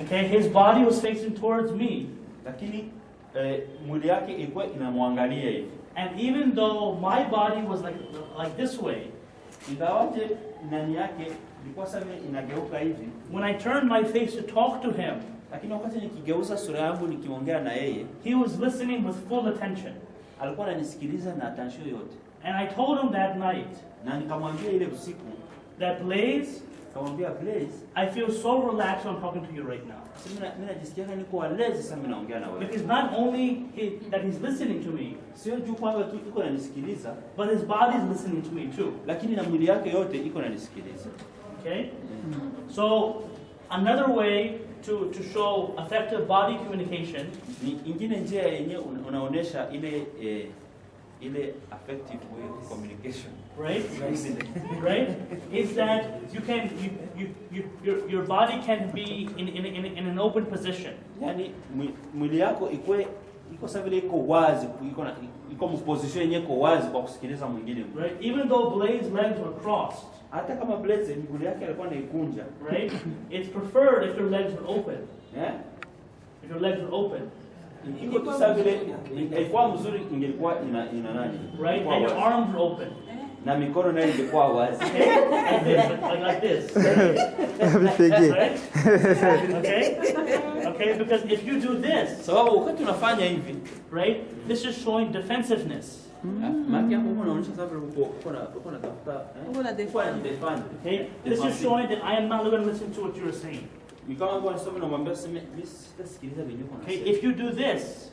Okay, his body was facing towards me. Lakini mwili yake ilikuwa inamwangalia hivi. And even though my body was like this way, ingawaje ndani yake ilikuwa sasa inageuka hivi. When I turned my face to talk to him, lakini wakati nikigeuza sura yangu nikiongea na yeye, he was listening with full attention. Alikuwa ananisikiliza na attention yote. And I told him that night, na nikamwambia ile usiku, that Blaze, nikamwambia Blaze, I feel so relaxed when I'm talking to you right now. Mimi najisikia niko relaxed sasa mimi naongea na wewe. Because not only that he's listening to me, sio juu kwamba tu iko ananisikiliza, but his body is listening to me too. Lakini na mwili yake yote iko ananisikiliza. Okay? So another way to show effective body communication, ni ingine njia yenyewe unaonesha ile effective way of communication, right, is that your body can be in an open position. Yani mwili yako iko sawa vile iko wazi, iko position yenyewe iko wazi kwa kusikiliza mwingine. Right, even though Blaze's legs were crossed, hata kama Blaze miguu yake alikuwa anaikunja, right, it's preferred if your legs were open. Yeah, if your legs were open. Iko tu sawa vile ilikuwa mzuri, ingelikuwa ina nani, right, and your arms are open. Na mikono nayo ingekuwa wazi. Like this. Right? Okay, because if you do this, sababu wakati unafanya hivi, right, this is showing defensiveness. Okay, this is showing that I am not going to listen to what you are saying. Okay, if you do this,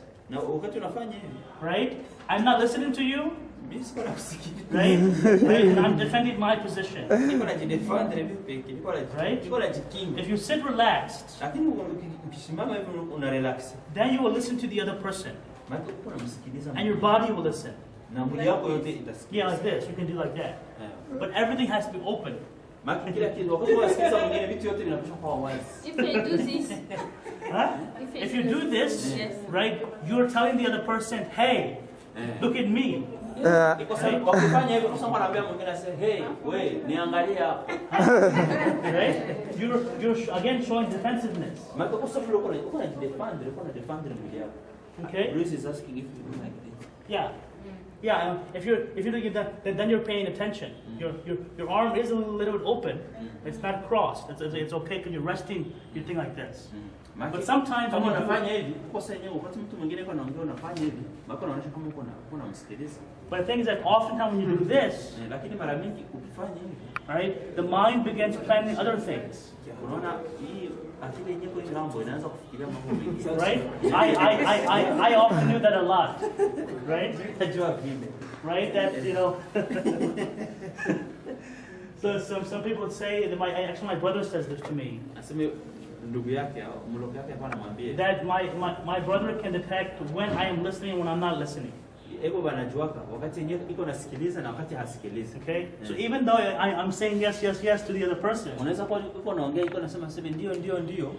right, I'm not listening to you, right? And I'm defending my position. Right? If you sit relaxed, then you will listen to the other person. And your body will listen. Yeah, like this. You can do like that. But everything has to be open. If I do this, if you do this, yes, right, you're telling the other person, hey, look at me. Right? You're again showing defensiveness. Okay? Bruce is asking if you do like this. Yeah. Yeah, if you're doing that, then you're paying attention. Your arm is a little bit open. It's not crossed. It's okay because you're resting your thing like this. But sometimes when but the thing is that oftentimes when you do this, right, the mind begins planning other things. Right? I often do that a lot. Right? Right? That, you know. So some people would say that my brother says this to me. That my brother can detect when I am listening and when I'm not listening. Okay? So even though I'm saying yes to the other person,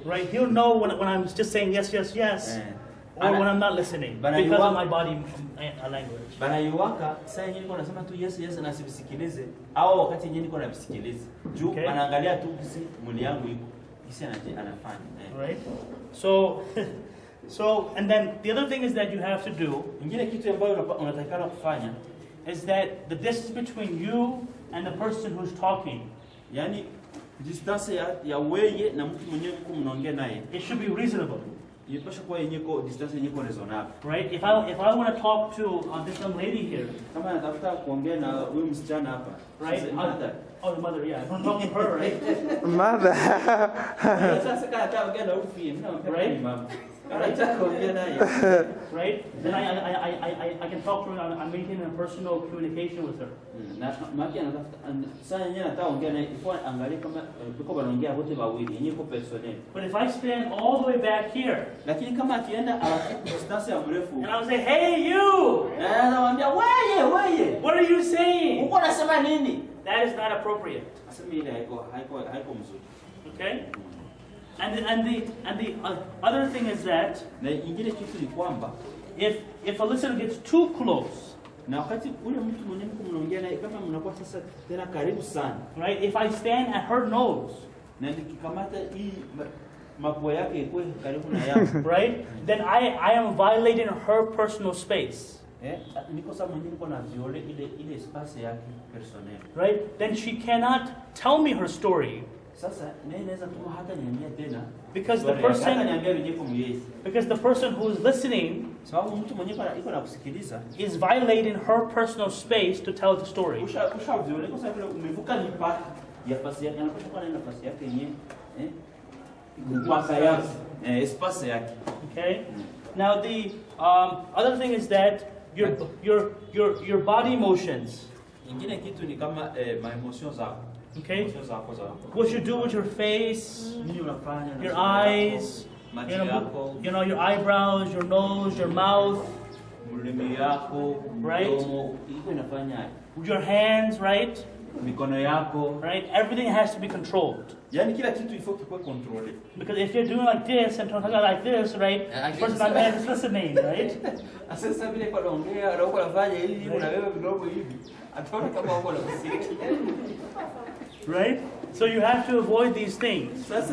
right, he'll know when I'm just saying yes, or when I'm not listening, because of my body language. Right? So, and then the other thing is that you have to do is that the distance between you and the person who's talking, it should be reasonable. Right? If I want to talk to this young lady here, right? Oh, the mother, yeah. I'm talking to her, right? Mother. Right? Right? Then I can talk to her. I'm maintaining a personal communication with her. But if I stand all the way back here, and I would say, hey, you! What are you saying? That is not appropriate. Okay? And the other thing is that if a listener gets too close, right? If I stand at her nose, mapua yake ikuwe karibu na yangu. Right? Then I am violating her personal space. Niko sa mwenye niko na viole ile space yake personnel. Right? Then she cannot tell me her story. Sasa naweza tu hata niambia tena because the person who is listening sababu mtu mwenye iko na kusikiliza is violating her personal space to tell the story. Usha viole kwa sababu umevuka mipaka ya nafasi yake, anapokuwa na nafasi yake yenyewe mpaka yake space yake. Okay? Now the other thing is that your body motions. Ingine kitu ni kama my emotions zako. Okay? What you do with your face, your eyes, you know, your eyebrows, your nose, your mouth, right? Your hands, right? Right? Everything has to be controlled. Because if you're doing like this and talking like this, right? The person on there is listening, right? Right? So you have to avoid these things. And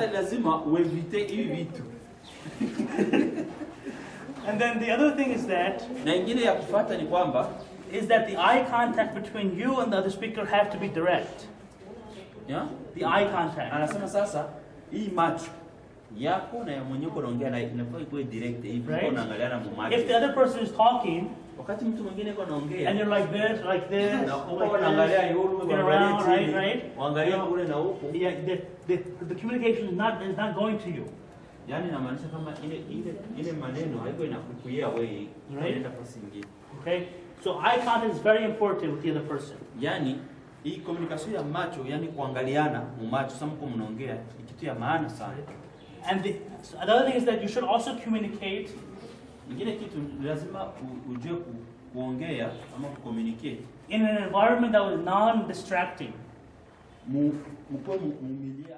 then the other thing is that the eye contact between you and the other speaker have to be direct. Yeah? The eye contact. Anasema sasa hii macho yako na ya mwenye uko naongea na inafaa ikuwe direct hivi unaangaliana mu macho. If the other person is talking, wakati mtu mwingine yuko naongea and you're like this, na unaangalia yule around, right? Uangalia kule na huko. Yeah, the communication is not going to you. Yani inamaanisha kama ile maneno haiko inakukuia wewe inaenda nafasi nyingine. Okay? So eye contact is very important with the other person. Yani hii communication ya macho, yani kuangaliana mu macho sasa mko mnaongea ni kitu ya maana sana. And another thing is that you should also communicate. Ingine kitu lazima ujue kuongea ama communicate In an environment that was non-distracting. Mko mumilia